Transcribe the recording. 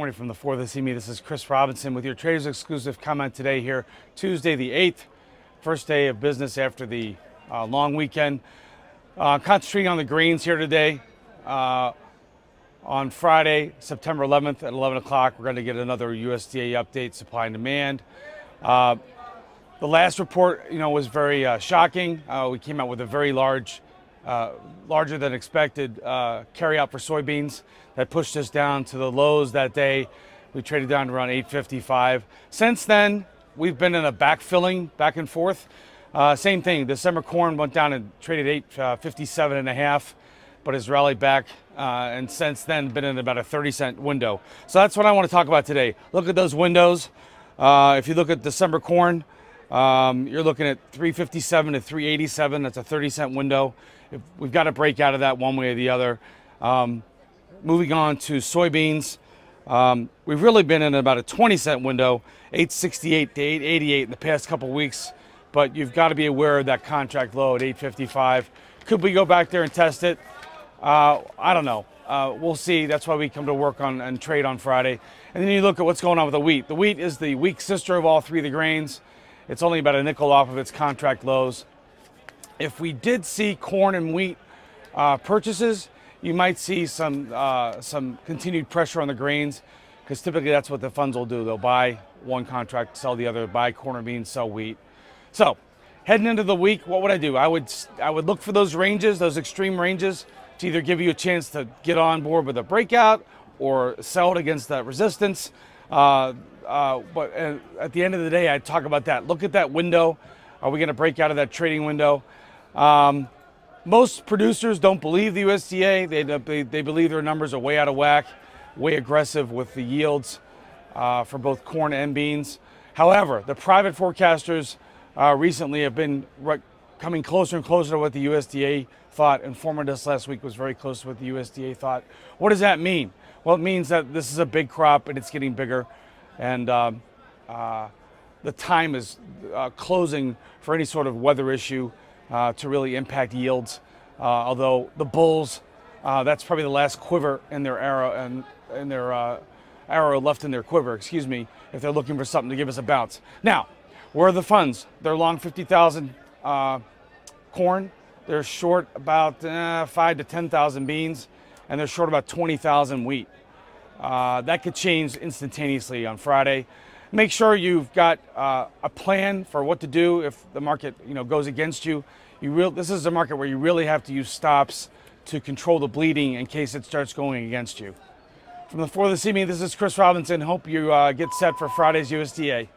morning from the 4th of CME. This is Chris Robinson with your Traders Exclusive comment today here, Tuesday the 8th, first day of business after the long weekend. Concentrating on the greens here today. On Friday, September 11th at 11 o'clock, we're going to get another USDA update, supply and demand. The last report, was very shocking. We came out with a very larger than expected carryout for soybeans that pushed us down to the lows that day. We traded down to around 855. Since then, we've been in a backfilling back and forth. Same thing. December corn went down and traded 857 and a half, but has rallied back and since then been in about a 30-cent window. So that's what I want to talk about today. Look at those windows. If you look at December corn, you're looking at 357 to 387. That's a 30-cent window. We've got to break out of that one way or the other. Moving on to soybeans, we've really been in about a 20-cent window, 868 to 888 in the past couple weeks. But you've got to be aware of that contract low at 855. Could we go back there and test it? I don't know. We'll see. That's why we come to work on and trade on Friday. And then you look at what's going on with the wheat. The wheat is the weak sister of all three of the grains. It's only about a nickel off of its contract lows. If we did see corn and wheat purchases, you might see some continued pressure on the grains, because typically that's what the funds will do. They'll buy one contract, sell the other, buy corn or beans, sell wheat. So heading into the week, what would I do? I would look for those ranges, those extreme ranges, to either give you a chance to get on board with a breakout or sell it against that resistance. But at the end of the day, I talk about that. Look at that window. Are we going to break out of that trading window? Most producers don't believe the USDA. They believe their numbers are way out of whack, way aggressive with the yields for both corn and beans. However, the private forecasters recently have been coming closer and closer to what the USDA thought. Informatus last week was very close to what the USDA thought. What does that mean? Well, it means that this is a big crop and it's getting bigger, and the time is closing for any sort of weather issue to really impact yields. Although the bulls, that's probably the last quiver in their arrow, and their arrow left in their quiver, excuse me, if they're looking for something to give us a bounce. Now, where are the funds? They're long 50,000 corn. They're short about 5 to 10,000 beans, and they're short about 20,000 wheat. That could change instantaneously on Friday. Make sure you've got a plan for what to do if the market goes against you. This is a market where you really have to use stops to control the bleeding in case it starts going against you. From the 4th of CME, this is Chris Robinson. Hope you get set for Friday's USDA.